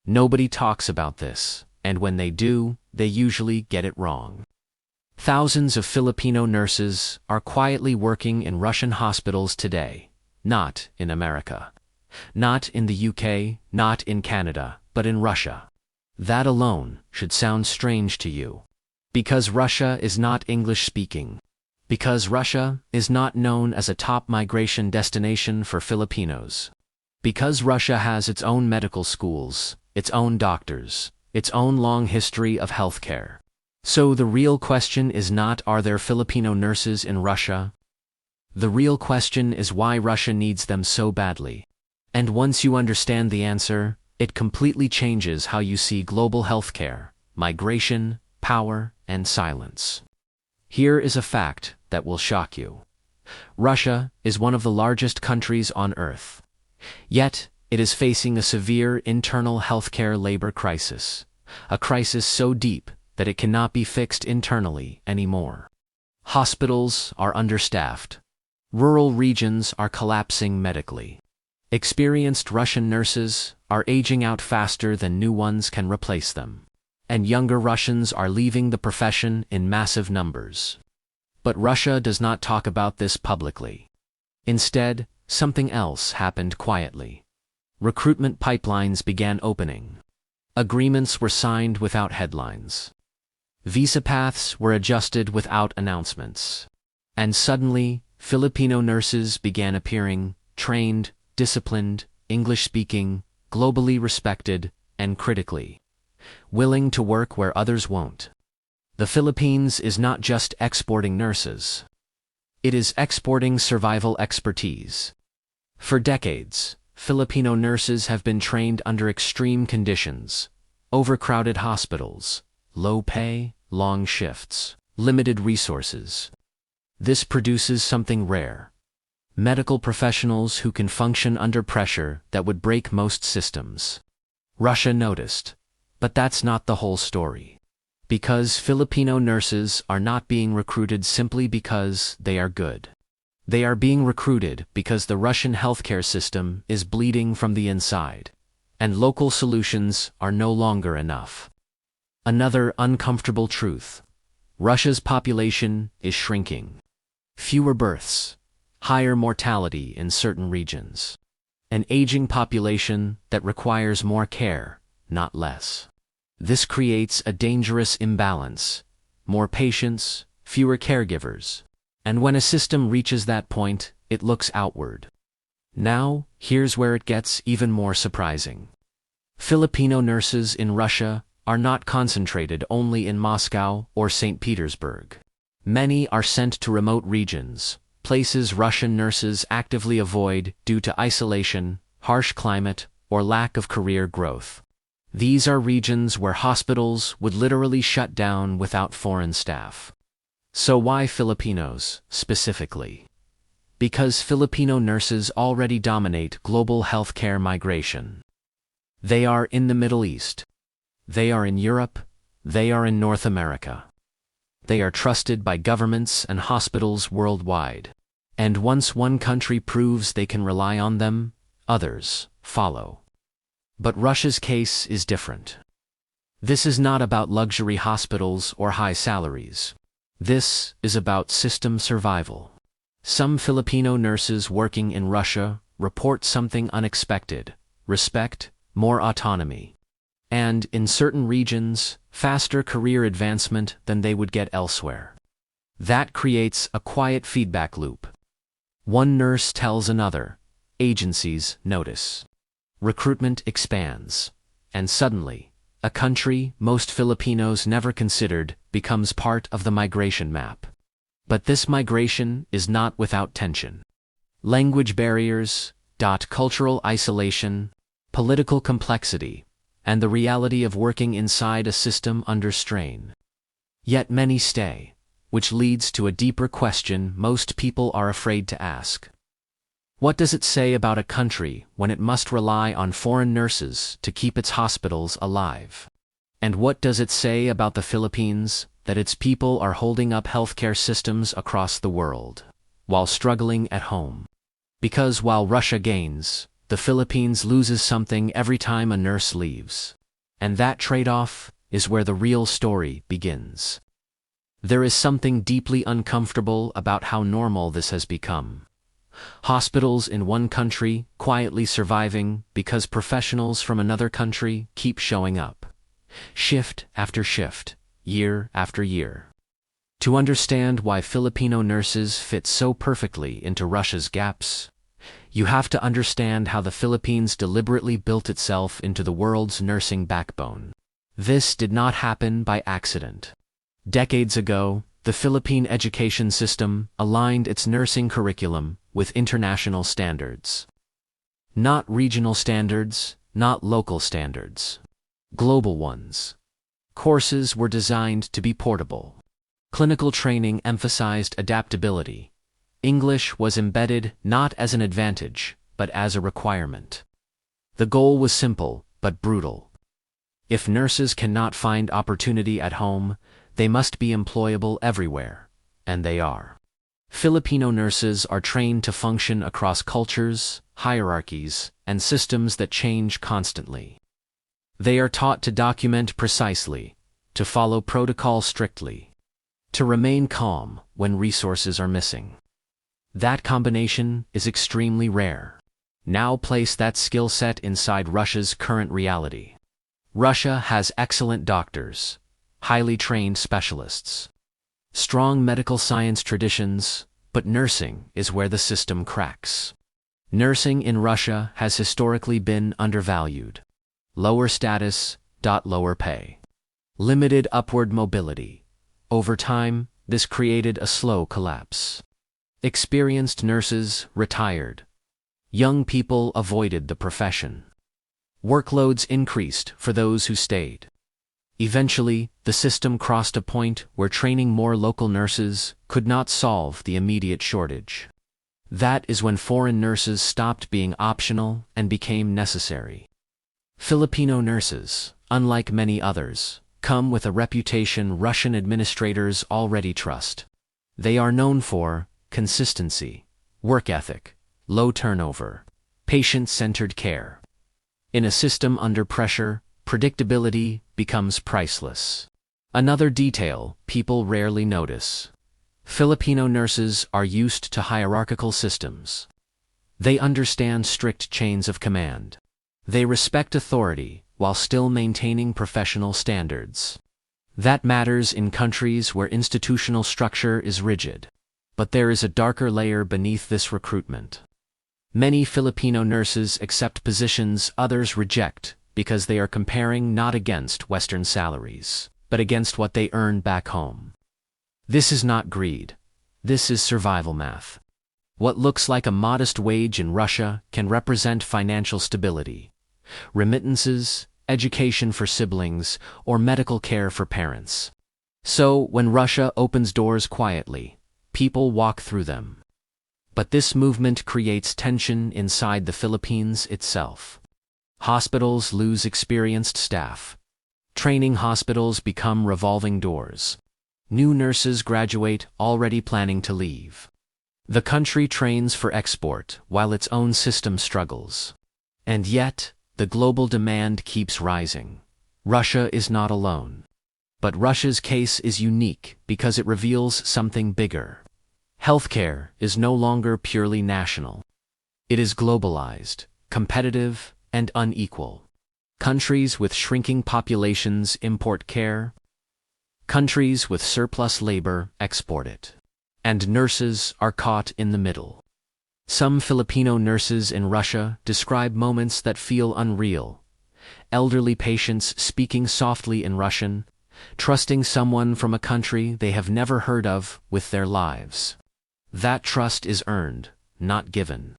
Nobody talks about this, and when they do, they usually get it wrong. Thousands of Filipino nurses are quietly working in Russian hospitals today, not in America. Not in the UK, not in Canada, but in Russia. That alone should sound strange to you. Because Russia is not English-speaking. Because Russia is not known as a top migration destination for Filipinos. Because Russia has its own medical schools, its own doctors, its own long history of healthcare. So the real question is not, are there Filipino nurses in Russia? The real question is why Russia needs them so badly. And once you understand the answer, it completely changes how you see global healthcare, migration, power, and silence. Here is a fact that will shock you. Russia is one of the largest countries on Earth. Yet, it is facing a severe internal healthcare labor crisis. A crisis so deep that it cannot be fixed internally anymore. Hospitals are understaffed. Rural regions are collapsing medically. Experienced Russian nurses are aging out faster than new ones can replace them. And younger Russians are leaving the profession in massive numbers. But Russia does not talk about this publicly. Instead, something else happened quietly. Recruitment pipelines began opening. Agreements were signed without headlines. Visa paths were adjusted without announcements. And suddenly, Filipino nurses began appearing, trained, disciplined, English-speaking, globally respected, and critically willing to work where others won't. The Philippines is not just exporting nurses. It is exporting survival expertise. For decades, Filipino nurses have been trained under extreme conditions: overcrowded hospitals, low pay, long shifts, limited resources. This produces something rare: medical professionals who can function under pressure that would break most systems. Russia noticed. But that's not the whole story. Because Filipino nurses are not being recruited simply because they are good. They are being recruited because the Russian healthcare system is bleeding from the inside, and local solutions are no longer enough. Another uncomfortable truth: Russia's population is shrinking. Fewer births, higher mortality in certain regions. An aging population that requires more care, not less. This creates a dangerous imbalance: more patients, fewer caregivers. And when a system reaches that point, it looks outward. Now, here's where it gets even more surprising. Filipino nurses in Russia are not concentrated only in Moscow or St. Petersburg. Many are sent to remote regions, places Russian nurses actively avoid due to isolation, harsh climate, or lack of career growth. These are regions where hospitals would literally shut down without foreign staff. So why Filipinos, specifically? Because Filipino nurses already dominate global healthcare migration. They are in the Middle East. They are in Europe. They are in North America. They are trusted by governments and hospitals worldwide. And once one country proves they can rely on them, others follow. But Russia's case is different. This is not about luxury hospitals or high salaries. This is about system survival. Some Filipino nurses working in Russia report something unexpected: respect, more autonomy, and, in certain regions, faster career advancement than they would get elsewhere. That creates a quiet feedback loop. One nurse tells another, agencies notice. Recruitment expands, and suddenly, a country most Filipinos never considered becomes part of the migration map. But this migration is not without tension. Language barriers, cultural isolation, political complexity, and the reality of working inside a system under strain. Yet many stay, which leads to a deeper question most people are afraid to ask. What does it say about a country when it must rely on foreign nurses to keep its hospitals alive? And what does it say about the Philippines that its people are holding up healthcare systems across the world, while struggling at home? Because while Russia gains, the the Philippines loses something every time a nurse leaves. And that trade-off is where the real story begins. There is something deeply uncomfortable about how normal this has become. Hospitals in one country quietly surviving because professionals from another country keep showing up. Shift after shift, year after year. To understand why Filipino nurses fit so perfectly into Russia's gaps, you have to understand how the Philippines deliberately built itself into the world's nursing backbone. This did not happen by accident. Decades ago, the Philippine education system aligned its nursing curriculum with international standards. Not regional standards, not local standards. Global ones. Courses were designed to be portable. Clinical training emphasized adaptability. English was embedded not as an advantage, but as a requirement. The goal was simple, but brutal. If nurses cannot find opportunity at home, they must be employable everywhere, and they are. Filipino nurses are trained to function across cultures, hierarchies, and systems that change constantly. They are taught to document precisely, to follow protocol strictly, to remain calm when resources are missing. That combination is extremely rare. Now place that skill set inside Russia's current reality. Russia has excellent doctors, highly trained specialists, strong medical science traditions, but nursing is where the system cracks. Nursing in Russia has historically been undervalued. Lower status, lower pay. Limited upward mobility. Over time, this created a slow collapse. Experienced nurses retired. Young people avoided the profession. Workloads increased for those who stayed. Eventually, the system crossed a point where training more local nurses could not solve the immediate shortage. That is when foreign nurses stopped being optional and became necessary. Filipino nurses, unlike many others, come with a reputation Russian administrators already trust. They are known for consistency, work ethic, low turnover, patient-centered care. In a system under pressure, predictability becomes priceless. Another detail people rarely notice. Filipino nurses are used to hierarchical systems. They understand strict chains of command. They respect authority while still maintaining professional standards. That matters in countries where institutional structure is rigid. But there is a darker layer beneath this recruitment. Many Filipino nurses accept positions others reject because they are comparing not against Western salaries, but against what they earn back home. This is not greed. This is survival math. What looks like a modest wage in Russia can represent financial stability, remittances, education for siblings, or medical care for parents. So, when Russia opens doors quietly, people walk through them. But this movement creates tension inside the Philippines itself. Hospitals lose experienced staff. Training hospitals become revolving doors. New nurses graduate already planning to leave. The country trains for export while its own system struggles. And yet, the global demand keeps rising. Russia is not alone. But Russia's case is unique because it reveals something bigger. Healthcare is no longer purely national. It is globalized, competitive, and unequal. Countries with shrinking populations import care. Countries with surplus labor export it. And nurses are caught in the middle. Some Filipino nurses in Russia describe moments that feel unreal. Elderly patients speaking softly in Russian, trusting someone from a country they have never heard of with their lives. That trust is earned, not given.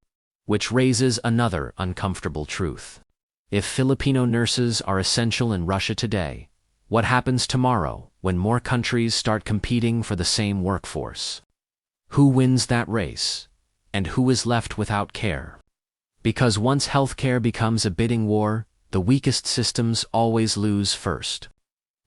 Which raises another uncomfortable truth. If Filipino nurses are essential in Russia today, what happens tomorrow when more countries start competing for the same workforce? Who wins that race? And who is left without care? Because once healthcare becomes a bidding war, the weakest systems always lose first.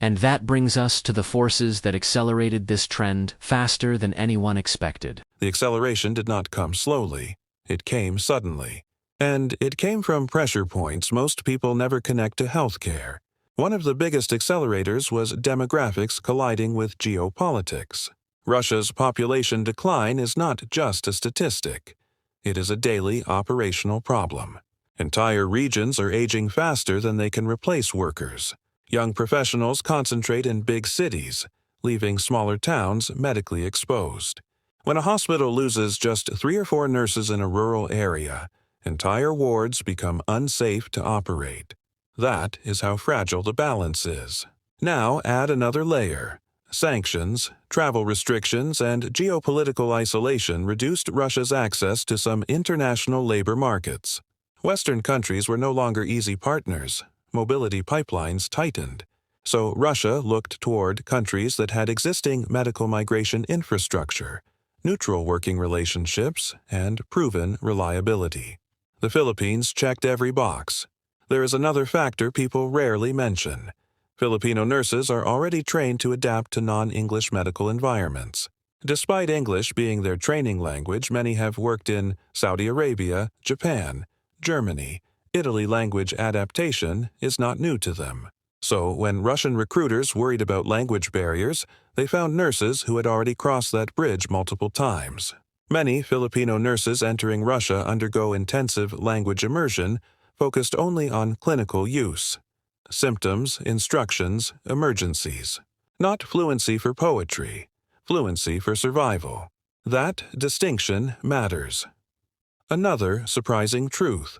And that brings us to the forces that accelerated this trend faster than anyone expected. The acceleration did not come slowly. It came suddenly. And it came from pressure points most people never connect to healthcare. One of the biggest accelerators was demographics colliding with geopolitics. Russia's population decline is not just a statistic. It is a daily operational problem. Entire regions are aging faster than they can replace workers. Young professionals concentrate in big cities, leaving smaller towns medically exposed. When a hospital loses just 3 or 4 nurses in a rural area, entire wards become unsafe to operate. That is how fragile the balance is. Now add another layer. Sanctions, travel restrictions, and geopolitical isolation reduced Russia's access to some international labor markets. Western countries were no longer easy partners. Mobility pipelines tightened. So Russia looked toward countries that had existing medical migration infrastructure, neutral working relationships, and proven reliability. The Philippines checked every box. There is another factor people rarely mention. Filipino nurses are already trained to adapt to non-English medical environments. Despite English being their training language, many have worked in Saudi Arabia, Japan, Germany. Italy. Language adaptation is not new to them. So when Russian recruiters worried about language barriers, they found nurses who had already crossed that bridge multiple times. Many Filipino nurses entering Russia undergo intensive language immersion focused only on clinical use. Symptoms, instructions, emergencies. Not fluency for poetry, fluency for survival. That distinction matters. Another surprising truth.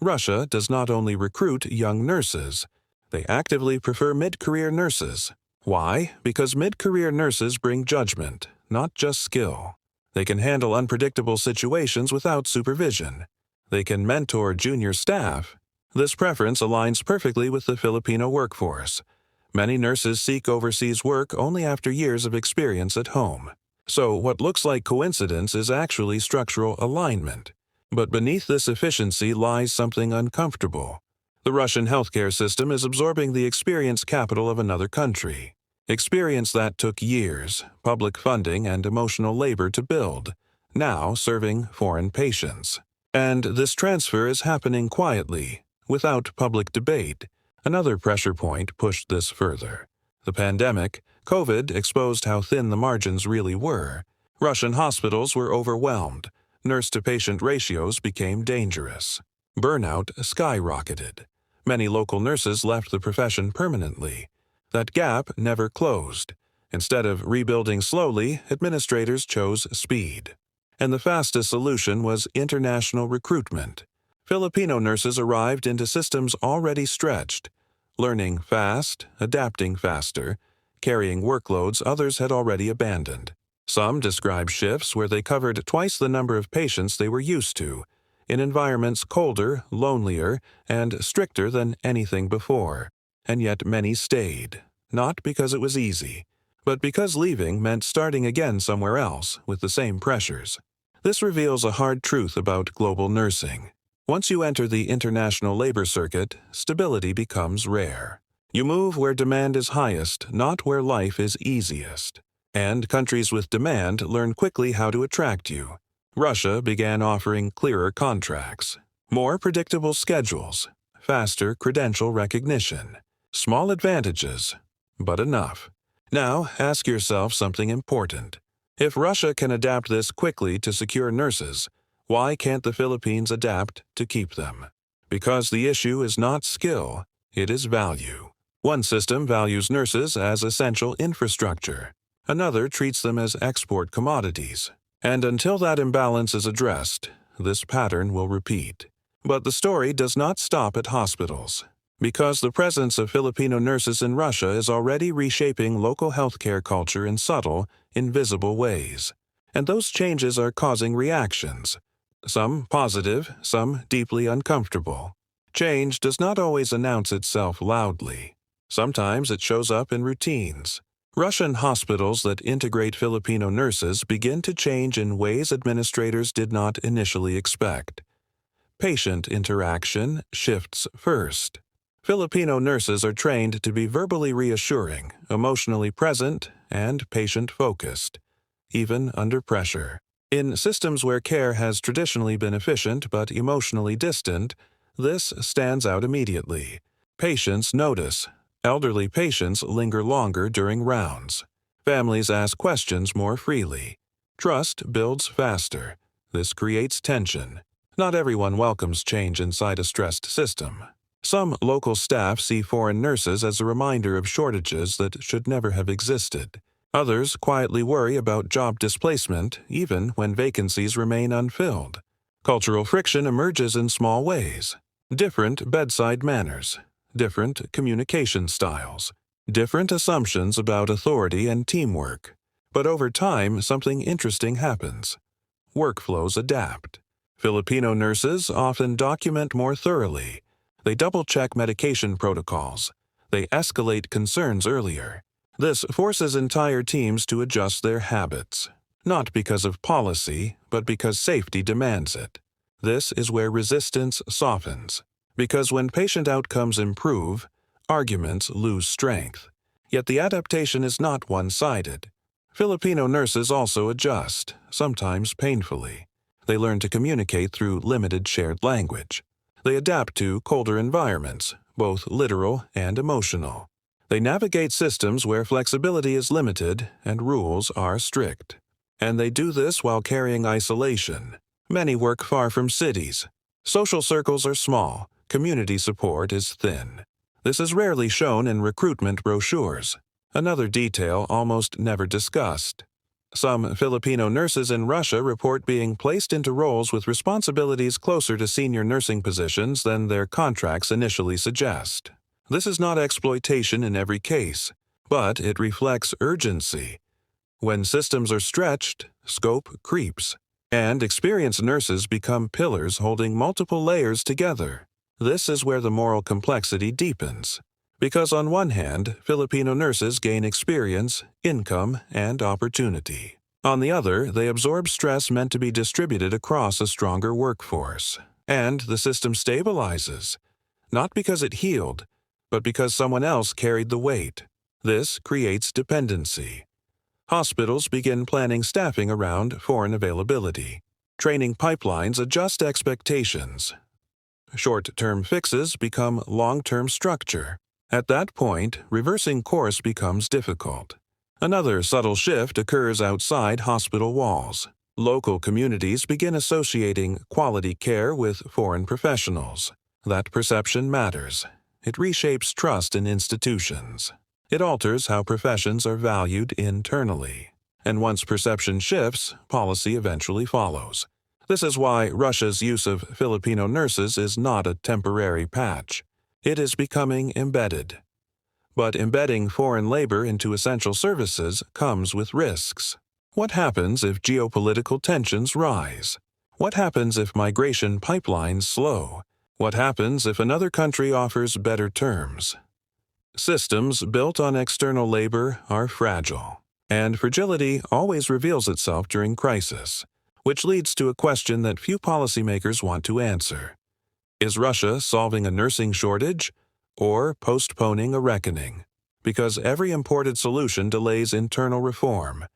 Russia does not only recruit young nurses, they actively prefer mid-career nurses. Why? Because mid-career nurses bring judgment, not just skill. They can handle unpredictable situations without supervision. They can mentor junior staff. This preference aligns perfectly with the Filipino workforce. Many nurses seek overseas work only after years of experience at home. So what looks like coincidence is actually structural alignment. But beneath this efficiency lies something uncomfortable. The Russian healthcare system is absorbing the experience capital of another country. Experience that took years, public funding, and emotional labor to build, now serving foreign patients. And this transfer is happening quietly, without public debate. Another pressure point pushed this further. The pandemic, COVID, exposed how thin the margins really were. Russian hospitals were overwhelmed. Nurse-to-patient ratios became dangerous. Burnout skyrocketed. Many local nurses left the profession permanently. That gap never closed. Instead of rebuilding slowly, administrators chose speed. And the fastest solution was international recruitment. Filipino nurses arrived into systems already stretched, learning fast, adapting faster, carrying workloads others had already abandoned. Some described shifts where they covered twice the number of patients they were used to, in environments colder, lonelier, and stricter than anything before. And yet many stayed, not because it was easy, but because leaving meant starting again somewhere else with the same pressures. This reveals a hard truth about global nursing. Once you enter the international labor circuit, stability becomes rare. You move where demand is highest, not where life is easiest. And countries with demand learn quickly how to attract you. Russia began offering clearer contracts, more predictable schedules, faster credential recognition. Small advantages, but enough. Now ask yourself something important. If Russia can adapt this quickly to secure nurses, why can't the Philippines adapt to keep them? Because the issue is not skill, it is value. One system values nurses as essential infrastructure. Another treats them as export commodities. And until that imbalance is addressed, this pattern will repeat. But the story does not stop at hospitals. Because the presence of Filipino nurses in Russia is already reshaping local healthcare culture in subtle, invisible ways. And those changes are causing reactions. Some positive, some deeply uncomfortable. Change does not always announce itself loudly. Sometimes it shows up in routines. Russian hospitals that integrate Filipino nurses begin to change in ways administrators did not initially expect. Patient interaction shifts first. Filipino nurses are trained to be verbally reassuring, emotionally present, and patient-focused, even under pressure. In systems where care has traditionally been efficient but emotionally distant, this stands out immediately. Patients notice. Elderly patients linger longer during rounds. Families ask questions more freely. Trust builds faster. This creates tension. Not everyone welcomes change inside a stressed system. Some local staff see foreign nurses as a reminder of shortages that should never have existed. Others quietly worry about job displacement, even when vacancies remain unfilled. Cultural friction emerges in small ways. Different bedside manners, different communication styles, different assumptions about authority and teamwork. But over time, something interesting happens. Workflows adapt. Filipino nurses often document more thoroughly. They double-check medication protocols. They escalate concerns earlier. This forces entire teams to adjust their habits, not because of policy, but because safety demands it. This is where resistance softens, because when patient outcomes improve, arguments lose strength. Yet the adaptation is not one-sided. Filipino nurses also adjust, sometimes painfully. They learn to communicate through limited shared language. They adapt to colder environments, both literal and emotional. They navigate systems where flexibility is limited and rules are strict. And they do this while carrying isolation. Many work far from cities. Social circles are small. Community support is thin. This is rarely shown in recruitment brochures. Another detail almost never discussed. Some Filipino nurses in Russia report being placed into roles with responsibilities closer to senior nursing positions than their contracts initially suggest. This is not exploitation in every case, but it reflects urgency. When systems are stretched, scope creeps, and experienced nurses become pillars holding multiple layers together. This is where the moral complexity deepens. Because on one hand, Filipino nurses gain experience, income, and opportunity. On the other, they absorb stress meant to be distributed across a stronger workforce. And the system stabilizes, not because it healed, but because someone else carried the weight. This creates dependency. Hospitals begin planning staffing around foreign availability. Training pipelines adjust expectations. Short-term fixes become long-term structure. At that point, reversing course becomes difficult. Another subtle shift occurs outside hospital walls. Local communities begin associating quality care with foreign professionals. That perception matters. It reshapes trust in institutions. It alters how professions are valued internally. And once perception shifts, policy eventually follows. This is why Russia's use of Filipino nurses is not a temporary patch. It is becoming embedded. But embedding foreign labor into essential services comes with risks. What happens if geopolitical tensions rise? What happens if migration pipelines slow? What happens if another country offers better terms? Systems built on external labor are fragile, and fragility always reveals itself during crisis, which leads to a question that few policymakers want to answer. Is Russia solving a nursing shortage or postponing a reckoning? Because every imported solution delays internal reform,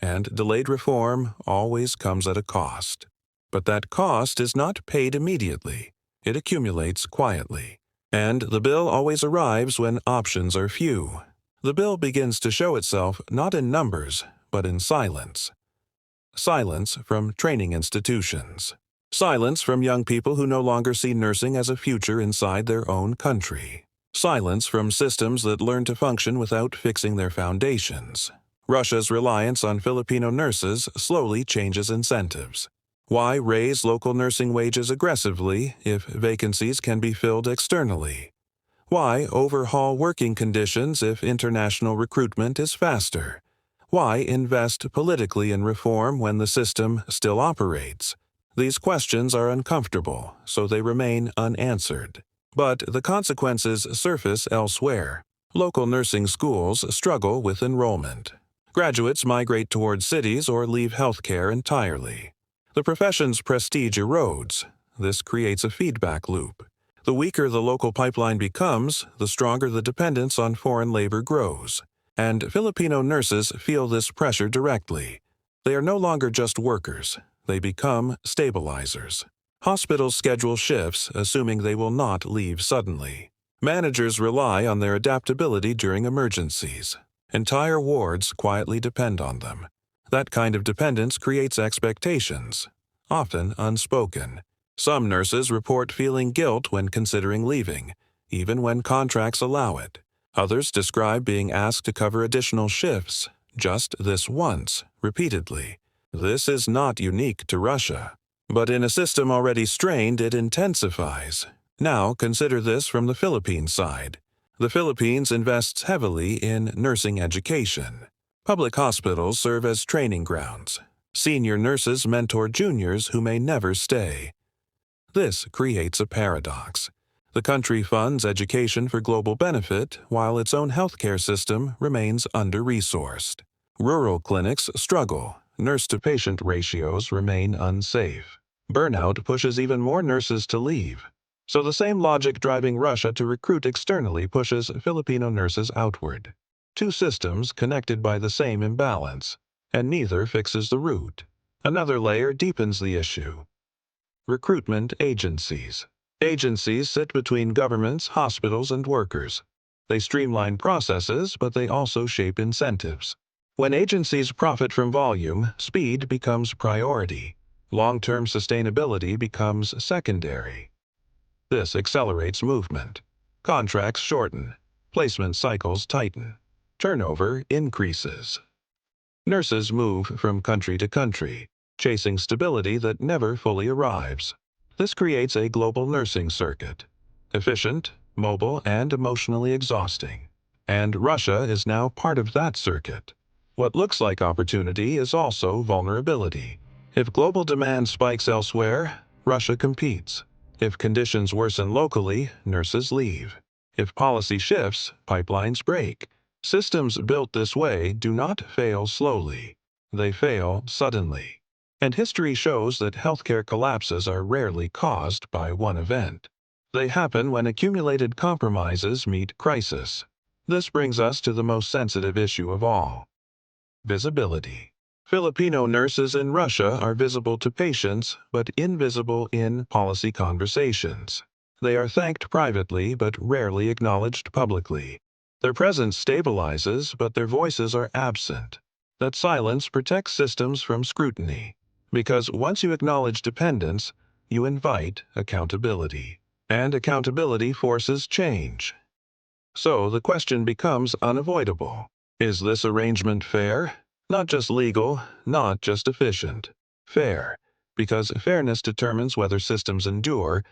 and delayed reform always comes at a cost. But that cost is not paid immediately. It accumulates quietly. And the bill always arrives when options are few. The bill begins to show itself not in numbers, but in silence. Silence from training institutions. Silence from young people who no longer see nursing as a future inside their own country. Silence from systems that learn to function without fixing their foundations. Russia's reliance on Filipino nurses slowly changes incentives. Why raise local nursing wages aggressively if vacancies can be filled externally? Why overhaul working conditions if international recruitment is faster? Why invest politically in reform when the system still operates? These questions are uncomfortable, so they remain unanswered. But the consequences surface elsewhere. Local nursing schools struggle with enrollment. Graduates migrate towards cities or leave healthcare entirely. The profession's prestige erodes. This creates a feedback loop. The weaker the local pipeline becomes, the stronger the dependence on foreign labor grows. And Filipino nurses feel this pressure directly. They are no longer just workers. They become stabilizers. Hospitals schedule shifts, assuming they will not leave suddenly. Managers rely on their adaptability during emergencies. Entire wards quietly depend on them. That kind of dependence creates expectations, often unspoken. Some nurses report feeling guilt when considering leaving, even when contracts allow it. Others describe being asked to cover additional shifts, just this once, repeatedly. This is not unique to Russia. But in a system already strained, it intensifies. Now consider this from the Philippines side. The Philippines invests heavily in nursing education. Public hospitals serve as training grounds. Senior nurses mentor juniors who may never stay. This creates a paradox. The country funds education for global benefit, while its own healthcare system remains under-resourced. Rural clinics struggle. Nurse-to-patient ratios remain unsafe. Burnout pushes even more nurses to leave. So the same logic driving Russia to recruit externally pushes Filipino nurses outward. Two systems connected by the same imbalance, and neither fixes the root. Another layer deepens the issue. Recruitment agencies. Agencies sit between governments, hospitals, and workers. They streamline processes, but they also shape incentives. When agencies profit from volume, speed becomes priority. Long-term sustainability becomes secondary. This accelerates movement. Contracts shorten. Placement cycles tighten. Turnover increases. Nurses move from country to country, chasing stability that never fully arrives. This creates a global nursing circuit. Efficient, mobile, and emotionally exhausting. And Russia is now part of that circuit. What looks like opportunity is also vulnerability. If global demand spikes elsewhere, Russia competes. If conditions worsen locally, nurses leave. If policy shifts, pipelines break. Systems built this way do not fail slowly. They fail suddenly. And history shows that healthcare collapses are rarely caused by one event. They happen when accumulated compromises meet crisis. This brings us to the most sensitive issue of all. Visibility. Filipino nurses in Russia are visible to patients, but invisible in policy conversations. They are thanked privately, but rarely acknowledged publicly. Their presence stabilizes, but their voices are absent. That silence protects systems from scrutiny. Because once you acknowledge dependence, you invite accountability. And accountability forces change. So the question becomes unavoidable. Is this arrangement fair? Not just legal, not just efficient. Fair, because fairness determines whether systems endure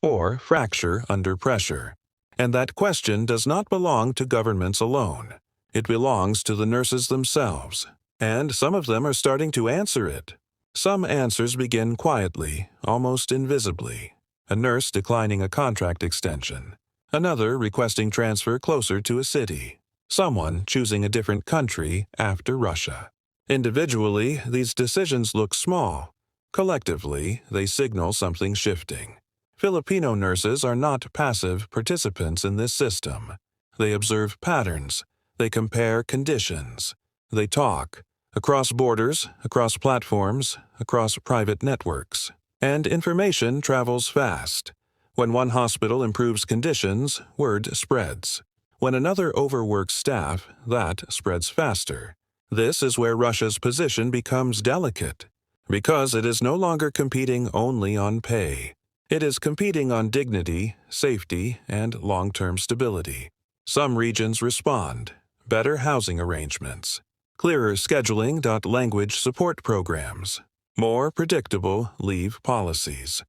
or fracture under pressure. And that question does not belong to governments alone. It belongs to the nurses themselves. And some of them are starting to answer it. Some answers begin quietly, almost invisibly. A nurse declining a contract extension. Another requesting transfer closer to a city. Someone choosing a different country after Russia. Individually, these decisions look small. Collectively, they signal something shifting. Filipino nurses are not passive participants in this system. They observe patterns. They compare conditions. They talk. Across borders, across platforms, across private networks. And information travels fast. When one hospital improves conditions, word spreads. When another overworks staff, that spreads faster. This is where Russia's position becomes delicate, because it is no longer competing only on pay. It is competing on dignity, safety, and long-term stability. Some regions respond. Better housing arrangements. Clearer scheduling. Language support programs. More predictable leave policies.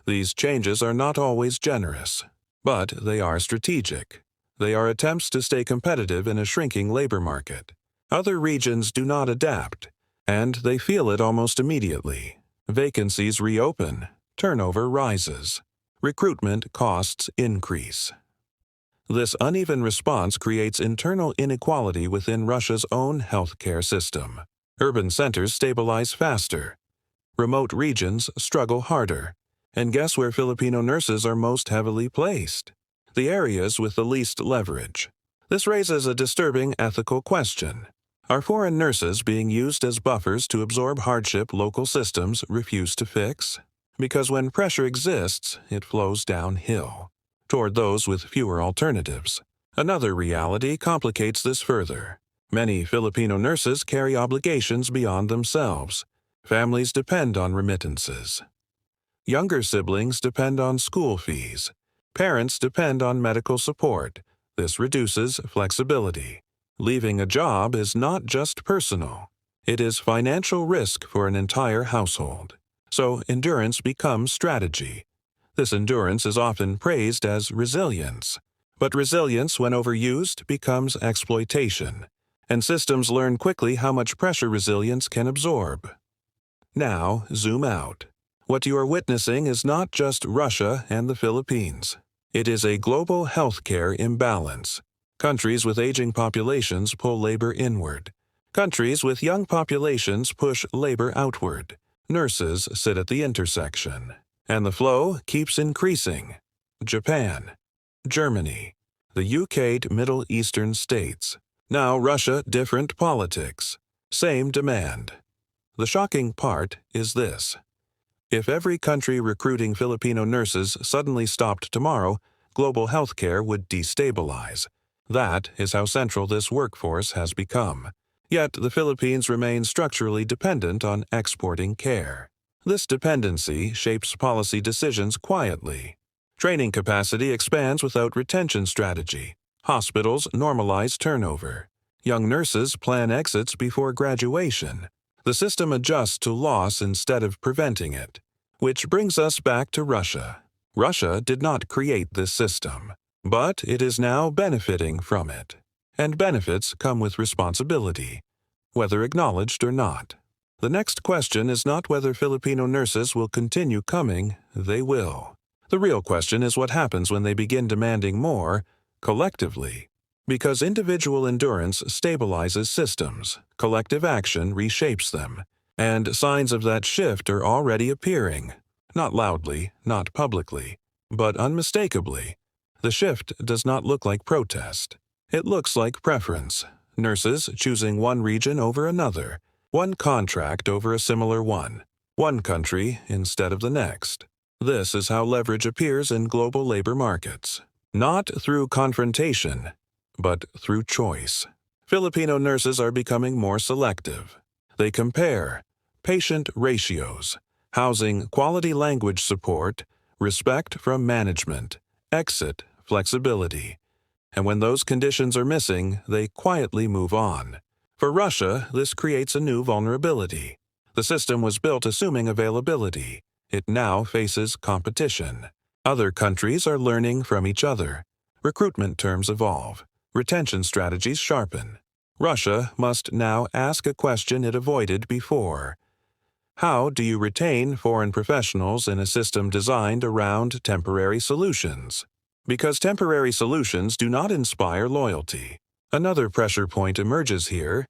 These changes are not always generous, but they are strategic. They are attempts to stay competitive in a shrinking labor market. Other regions do not adapt, and they feel it almost immediately. Vacancies reopen, turnover rises, recruitment costs increase. This uneven response creates internal inequality within Russia's own healthcare system. Urban centers stabilize faster. Remote regions struggle harder. And guess where Filipino nurses are most heavily placed? The areas with the least leverage. This raises a disturbing ethical question. Are foreign nurses being used as buffers to absorb hardship local systems refuse to fix? Because when pressure exists, it flows downhill, toward those with fewer alternatives. Another reality complicates this further. Many Filipino nurses carry obligations beyond themselves. Families depend on remittances. Younger siblings depend on school fees. Parents depend on medical support. This reduces flexibility. Leaving a job is not just personal. It is financial risk for an entire household. So endurance becomes strategy. This endurance is often praised as resilience. But resilience, when overused, becomes exploitation. And systems learn quickly how much pressure resilience can absorb. Now, zoom out. What you are witnessing is not just Russia and the Philippines. It is a global healthcare imbalance. Countries with aging populations pull labor inward. Countries with young populations push labor outward. Nurses sit at the intersection. And the flow keeps increasing. Japan, Germany, the UK, Middle Eastern states. Now Russia, different politics. Same demand. The shocking part is this. If every country recruiting Filipino nurses suddenly stopped tomorrow, global healthcare would destabilize. That is how central this workforce has become. Yet the Philippines remain structurally dependent on exporting care. This dependency shapes policy decisions quietly. Training capacity expands without retention strategy. Hospitals normalize turnover. Young nurses plan exits before graduation. The system adjusts to loss instead of preventing it. Which brings us back to Russia. Russia did not create this system, but it is now benefiting from it. And benefits come with responsibility, whether acknowledged or not. The next question is not whether Filipino nurses will continue coming, they will. The real question is what happens when they begin demanding more, collectively. Because individual endurance stabilizes systems, collective action reshapes them. And signs of that shift are already appearing. Not loudly, not publicly, but unmistakably. The shift does not look like protest. It looks like preference. Nurses choosing one region over another, one contract over a similar one country instead of the next. This is how leverage appears in global labor markets. Not through confrontation, but through choice. Filipino nurses are becoming more selective. They compare patient ratios, housing quality language support, respect from management, exit flexibility. And when those conditions are missing, they quietly move on. For Russia, this creates a new vulnerability. The system was built assuming availability. It now faces competition. Other countries are learning from each other. Recruitment terms evolve. Retention strategies sharpen. Russia must now ask a question it avoided before. How do you retain foreign professionals in a system designed around temporary solutions? Because temporary solutions do not inspire loyalty. Another pressure point emerges here: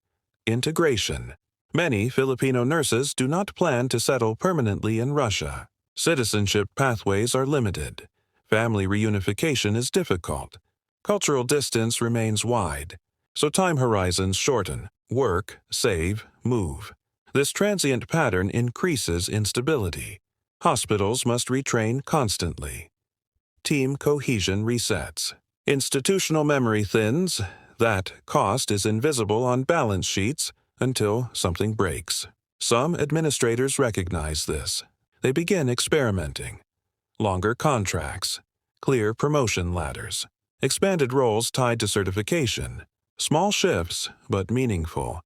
integration. Many Filipino nurses do not plan to settle permanently in Russia. Citizenship pathways are limited. Family reunification is difficult. Cultural distance remains wide. So time horizons shorten. Work, save, move. This transient pattern increases instability. Hospitals must retrain constantly. Team cohesion resets. Institutional memory thins. That cost is invisible on balance sheets until something breaks. Some administrators recognize this. They begin experimenting. Longer contracts, clear promotion ladders, expanded roles tied to certification. Small shifts, but meaningful.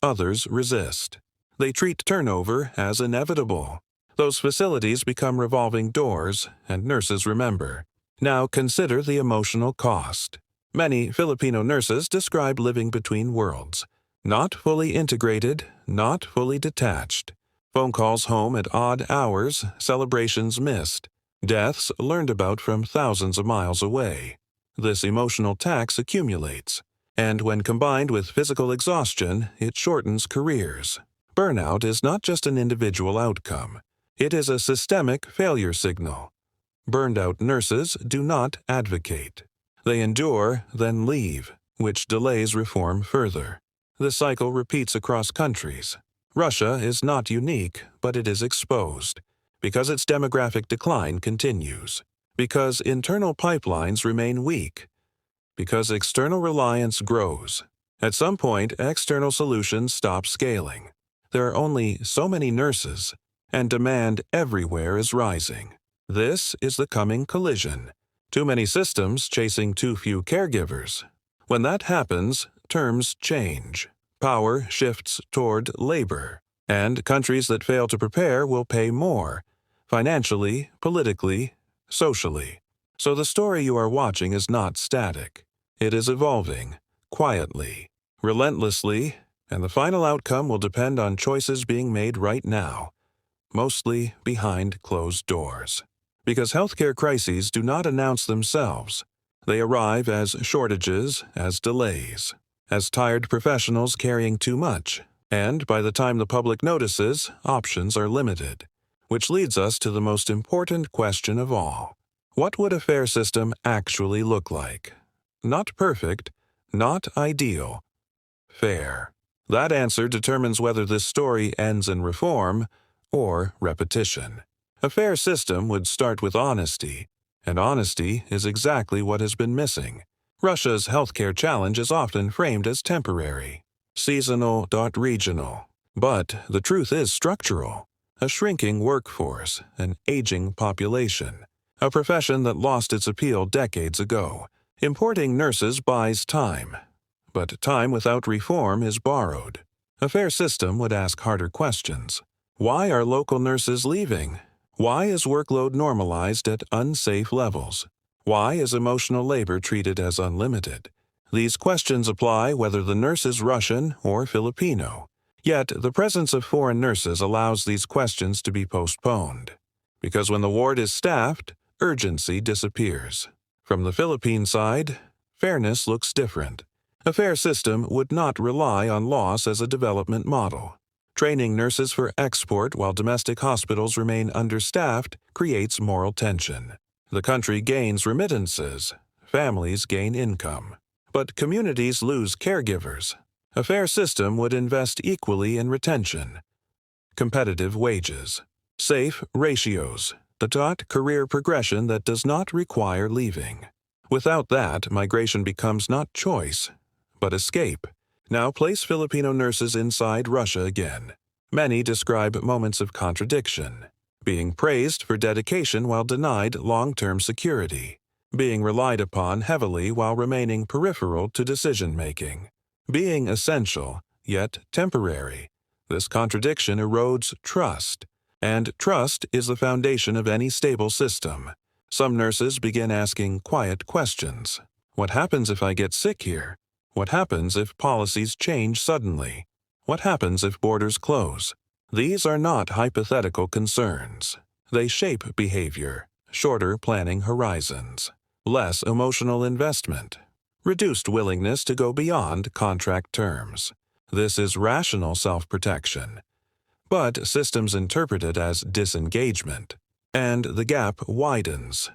Others resist. They treat turnover as inevitable. Those facilities become revolving doors, and nurses remember. Now consider the emotional cost. Many Filipino nurses describe living between worlds. Not fully integrated, not fully detached. Phone calls home at odd hours, celebrations missed. Deaths learned about from thousands of miles away. This emotional tax accumulates. And when combined with physical exhaustion, it shortens careers. Burnout is not just an individual outcome. It is a systemic failure signal. Burned-out nurses do not advocate. They endure, then leave, which delays reform further. This cycle repeats across countries. Russia is not unique, but it is exposed, because its demographic decline continues, because internal pipelines remain weak, because external reliance grows. At some point, external solutions stop scaling. There are only so many nurses, and demand everywhere is rising. This is the coming collision. Too many systems chasing too few caregivers. When that happens, terms change. Power shifts toward labor, and countries that fail to prepare will pay more, financially, politically, socially. So the story you are watching is not static. It is evolving, quietly, relentlessly, and the final outcome will depend on choices being made right now, mostly behind closed doors. Because healthcare crises do not announce themselves. They arrive as shortages, as delays, as tired professionals carrying too much, and by the time the public notices, options are limited. Which leads us to the most important question of all. What would a fair system actually look like? Not perfect, not ideal, fair. That answer determines whether this story ends in reform or repetition. A fair system would start with honesty, and honesty is exactly what has been missing. Russia's healthcare challenge is often framed as temporary, seasonal, regional. But the truth is structural. A shrinking workforce, an aging population, a profession that lost its appeal decades ago. Importing nurses buys time, but time without reform is borrowed. A fair system would ask harder questions. Why are local nurses leaving? Why is workload normalized at unsafe levels? Why is emotional labor treated as unlimited? These questions apply whether the nurse is Russian or Filipino. Yet, the presence of foreign nurses allows these questions to be postponed. Because when the ward is staffed, urgency disappears. From the Philippine side, fairness looks different. A fair system would not rely on loss as a development model. Training nurses for export while domestic hospitals remain understaffed creates moral tension. The country gains remittances, families gain income, but communities lose caregivers. A fair system would invest equally in retention, competitive wages, safe ratios, the career progression that does not require leaving. Without that, migration becomes not choice, but escape. Now place Filipino nurses inside Russia again. Many describe moments of contradiction. Being praised for dedication while denied long-term security. Being relied upon heavily while remaining peripheral to decision-making. Being essential, yet temporary. This contradiction erodes trust, and trust is the foundation of any stable system. Some nurses begin asking quiet questions. What happens if I get sick here? What happens if policies change suddenly? What happens if borders close? These are not hypothetical concerns. They shape behavior, shorter planning horizons, less emotional investment, reduced willingness to go beyond contract terms. This is rational self-protection. But systems interpret it as disengagement, and the gap widens.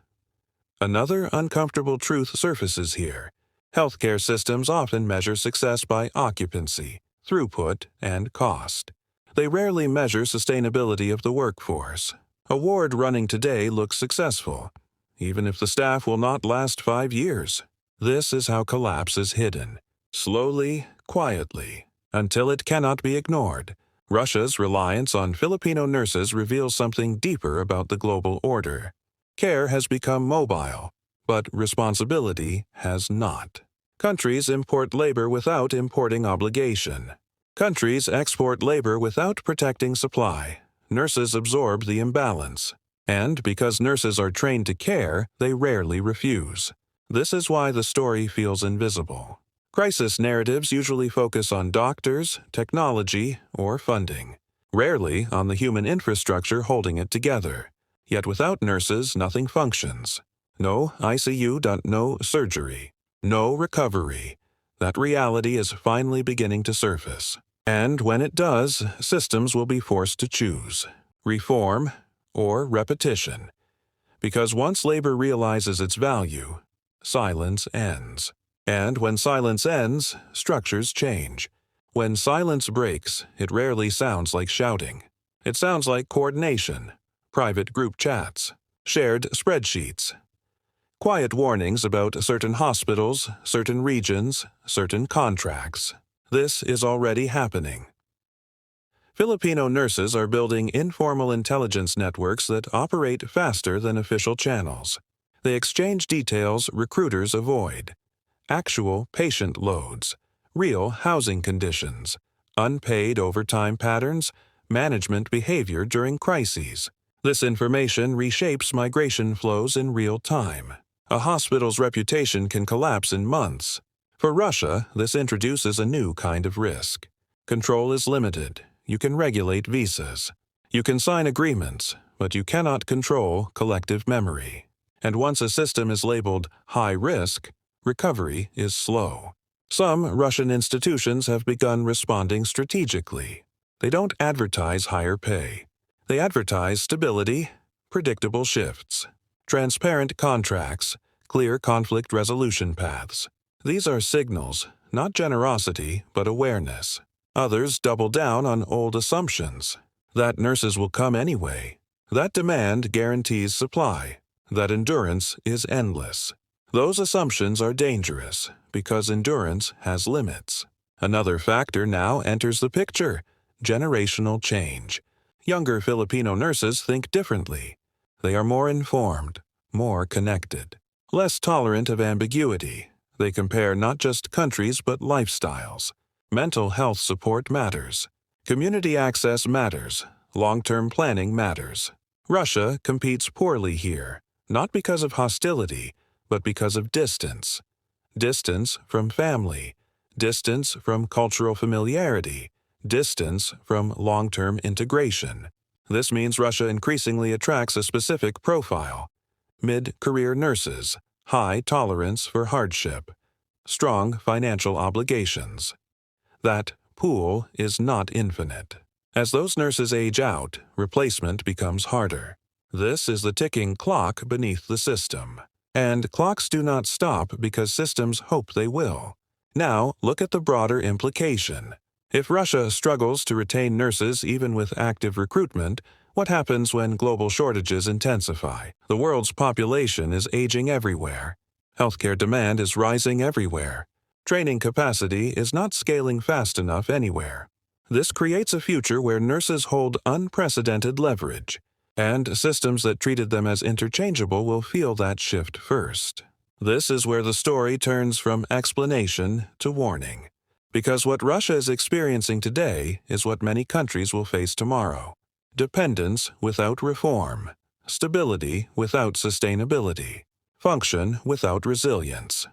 Another uncomfortable truth surfaces here. Healthcare systems often measure success by occupancy, throughput, and cost. They rarely measure sustainability of the workforce. A ward running today looks successful, even if the staff will not last 5 years. This is how collapse is hidden, slowly, quietly, until it cannot be ignored. Russia's reliance on Filipino nurses reveals something deeper about the global order. Care has become mobile, but responsibility has not. Countries import labor without importing obligation. Countries export labor without protecting supply. Nurses absorb the imbalance. And because nurses are trained to care, they rarely refuse. This is why the story feels invisible. Crisis narratives usually focus on doctors, technology, or funding, rarely on the human infrastructure holding it together. Yet without nurses, nothing functions. No ICU, no surgery, no recovery. That reality is finally beginning to surface. And when it does, systems will be forced to choose reform or repetition. Because once labor realizes its value, silence ends. And when silence ends, structures change. When silence breaks, it rarely sounds like shouting. It sounds like coordination, private group chats, shared spreadsheets, quiet warnings about certain hospitals, certain regions, certain contracts. This is already happening. Filipino nurses are building informal intelligence networks that operate faster than official channels. They exchange details recruiters avoid: actual patient loads, real housing conditions, unpaid overtime patterns, management behavior during crises. This information reshapes migration flows in real time. A hospital's reputation can collapse in months. For Russia, this introduces a new kind of risk. Control is limited. You can regulate visas. You can sign agreements, but you cannot control collective memory. And once a system is labeled high risk, recovery is slow. Some Russian institutions have begun responding strategically. They don't advertise higher pay. They advertise stability, predictable shifts, transparent contracts, clear conflict resolution paths. These are signals, not generosity, but awareness. Others double down on old assumptions. That nurses will come anyway. That demand guarantees supply. That endurance is endless. Those assumptions are dangerous because endurance has limits. Another factor now enters the picture: generational change. Younger Filipino nurses think differently. They are more informed, more connected, less tolerant of ambiguity. They compare not just countries but lifestyles. Mental health support matters. Community access matters. Long-term planning matters. Russia competes poorly here, not because of hostility, but because of distance. Distance from family, distance from cultural familiarity, distance from long-term integration. This means Russia increasingly attracts a specific profile: mid-career nurses, high tolerance for hardship, strong financial obligations. That pool is not infinite. As those nurses age out, replacement becomes harder. This is the ticking clock beneath the system. And clocks do not stop because systems hope they will. Now, look at the broader implication. If Russia struggles to retain nurses even with active recruitment, what happens when global shortages intensify? The world's population is aging everywhere. Healthcare demand is rising everywhere. Training capacity is not scaling fast enough anywhere. This creates a future where nurses hold unprecedented leverage, and systems that treated them as interchangeable will feel that shift first. This is where the story turns from explanation to warning, because what Russia is experiencing today is what many countries will face tomorrow: dependence without reform, stability without sustainability, function without resilience.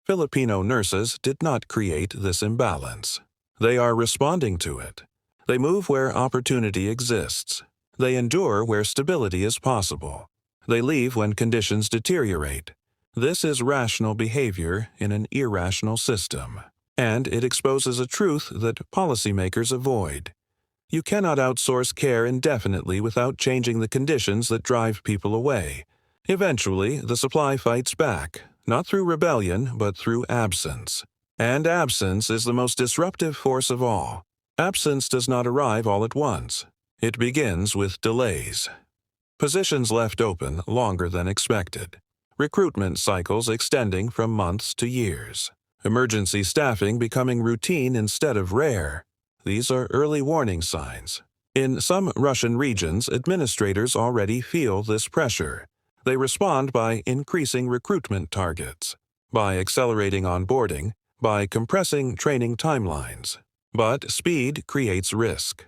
Filipino nurses did not create this imbalance. They are responding to it. They move where opportunity exists. They endure where stability is possible. They leave when conditions deteriorate. This is rational behavior in an irrational system, and it exposes a truth that policymakers avoid. You cannot outsource care indefinitely without changing the conditions that drive people away. Eventually, the supply fights back, not through rebellion, but through absence. And absence is the most disruptive force of all. Absence does not arrive all at once. It begins with delays. Positions left open longer than expected. Recruitment cycles extending from months to years. Emergency staffing becoming routine instead of rare. These are early warning signs. In some Russian regions, administrators already feel this pressure. They respond by increasing recruitment targets, by accelerating onboarding, by compressing training timelines. But speed creates risk.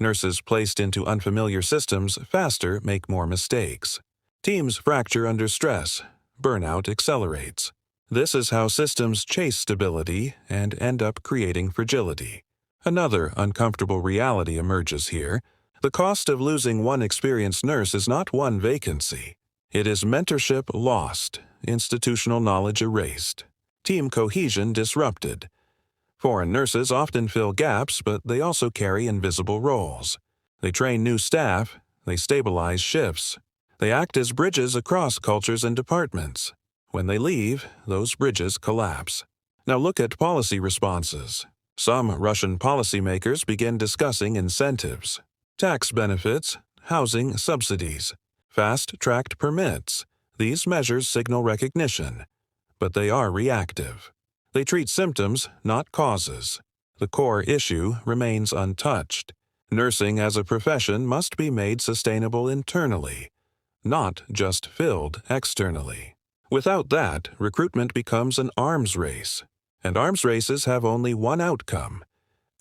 Nurses placed into unfamiliar systems faster make more mistakes. Teams fracture under stress. Burnout accelerates. This is how systems chase stability and end up creating fragility. Another uncomfortable reality emerges here. The cost of losing one experienced nurse is not one vacancy. It is mentorship lost, institutional knowledge erased, team cohesion disrupted. Foreign nurses often fill gaps, but they also carry invisible roles. They train new staff, they stabilize shifts, they act as bridges across cultures and departments. When they leave, those bridges collapse. Now look at policy responses. Some Russian policymakers begin discussing incentives, tax benefits, housing subsidies, fast-tracked permits. These measures signal recognition, but they are reactive. They treat symptoms, not causes. The core issue remains untouched. Nursing as a profession must be made sustainable internally, not just filled externally. Without that, recruitment becomes an arms race, and arms races have only one outcome: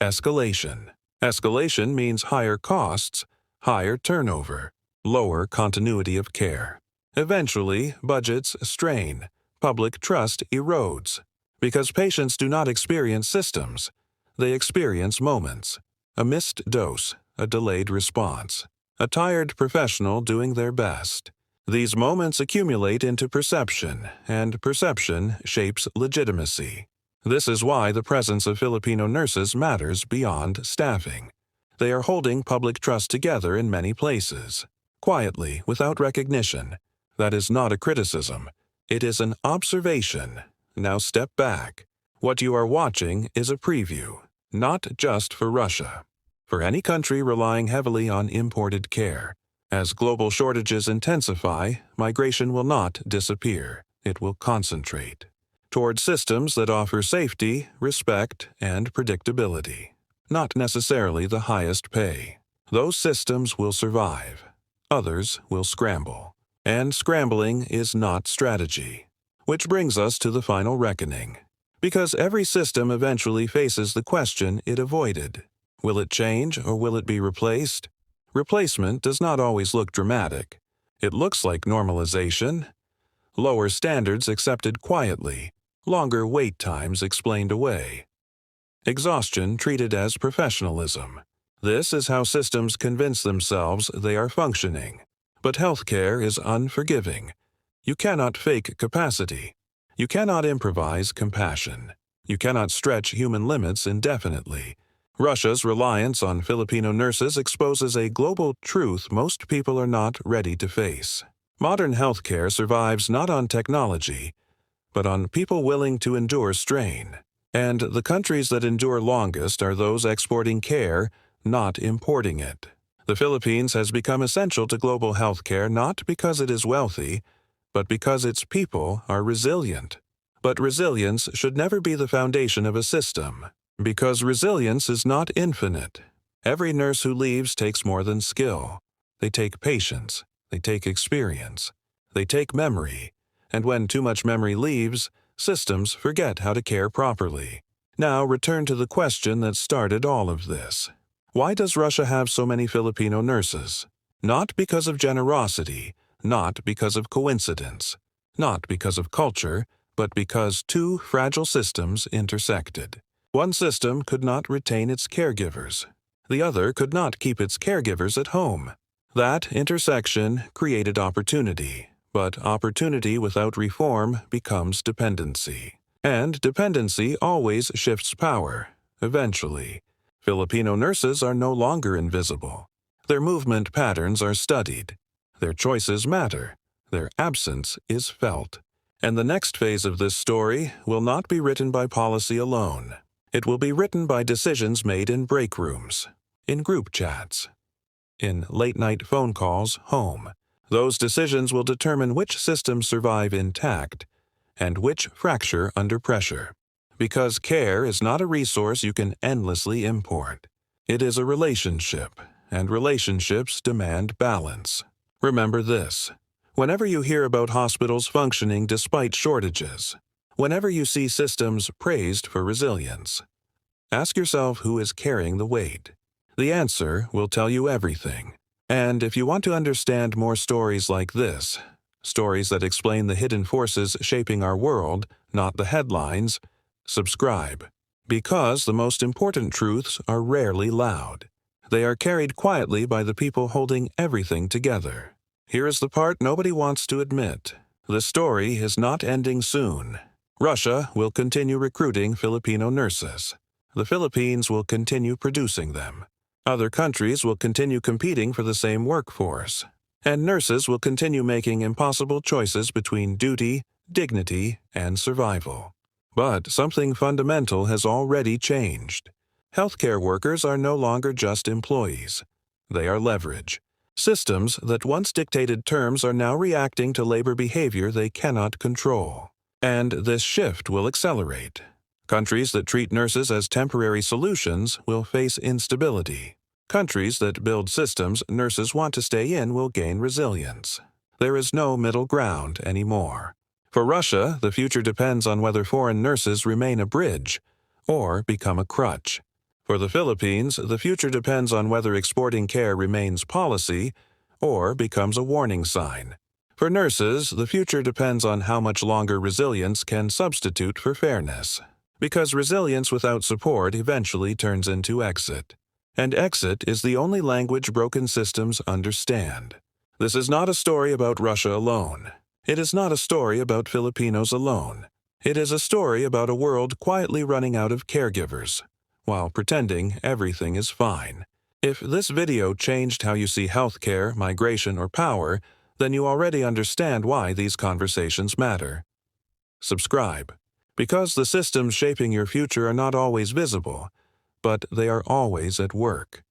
escalation. Escalation means higher costs, higher turnover, lower continuity of care. Eventually, budgets strain, public trust erodes. Because patients do not experience systems, they experience moments. A missed dose, a delayed response, a tired professional doing their best. These moments accumulate into perception, and perception shapes legitimacy. This is why the presence of Filipino nurses matters beyond staffing. They are holding public trust together in many places, quietly, without recognition. That is not a criticism. It is an observation. Now step back. What you are watching is a preview, not just for Russia. For any country relying heavily on imported care. As global shortages intensify, migration will not disappear. It will concentrate toward systems that offer safety, respect, and predictability. Not necessarily the highest pay. Those systems will survive. Others will scramble. And scrambling is not strategy. Which brings us to the final reckoning. Because every system eventually faces the question it avoided. Will it change or will it be replaced? Replacement does not always look dramatic. It looks like normalization. Lower standards accepted quietly. Longer wait times explained away. Exhaustion treated as professionalism. This is how systems convince themselves they are functioning. But healthcare is unforgiving. You cannot fake capacity. You cannot improvise compassion. You cannot stretch human limits indefinitely. Russia's reliance on Filipino nurses exposes a global truth most people are not ready to face. Modern healthcare survives not on technology, but on people willing to endure strain. And the countries that endure longest are those exporting care, not importing it. The Philippines has become essential to global healthcare not because it is wealthy, but because its people are resilient. But resilience should never be the foundation of a system, because resilience is not infinite. Every nurse who leaves takes more than skill. They take patience, they take experience, they take memory, and when too much memory leaves, systems forget how to care properly. Now return to the question that started all of this. Why does Russia have so many Filipino nurses? Not because of generosity, not because of coincidence, not because of culture, but because two fragile systems intersected. One system could not retain its caregivers. The other could not keep its caregivers at home. That intersection created opportunity, but opportunity without reform becomes dependency. And dependency always shifts power, eventually. Filipino nurses are no longer invisible. Their movement patterns are studied. Their choices matter. Their absence is felt. And the next phase of this story will not be written by policy alone. It will be written by decisions made in break rooms, in group chats, in late-night phone calls home. Those decisions will determine which systems survive intact and which fracture under pressure. Because care is not a resource you can endlessly import. It is a relationship, and relationships demand balance. Remember this. Whenever you hear about hospitals functioning despite shortages, whenever you see systems praised for resilience, ask yourself who is carrying the weight. The answer will tell you everything. And if you want to understand more stories like this, stories that explain the hidden forces shaping our world, not the headlines, subscribe. Because the most important truths are rarely loud. They are carried quietly by the people holding everything together. Here is the part nobody wants to admit. The story is not ending soon. Russia will continue recruiting Filipino nurses. The Philippines will continue producing them. Other countries will continue competing for the same workforce. And nurses will continue making impossible choices between duty, dignity, and survival. But something fundamental has already changed. Healthcare workers are no longer just employees. They are leverage. Systems that once dictated terms are now reacting to labor behavior they cannot control. And this shift will accelerate. Countries that treat nurses as temporary solutions will face instability. Countries that build systems nurses want to stay in will gain resilience. There is no middle ground anymore. For Russia, the future depends on whether foreign nurses remain a bridge or become a crutch. For the Philippines, the future depends on whether exporting care remains policy or becomes a warning sign. For nurses, the future depends on how much longer resilience can substitute for fairness. Because resilience without support eventually turns into exit. And exit is the only language broken systems understand. This is not a story about Russia alone. It is not a story about Filipinos alone. It is a story about a world quietly running out of caregivers, while pretending everything is fine. If this video changed how you see healthcare, migration, or power, then you already understand why these conversations matter. Subscribe, because the systems shaping your future are not always visible, but they are always at work.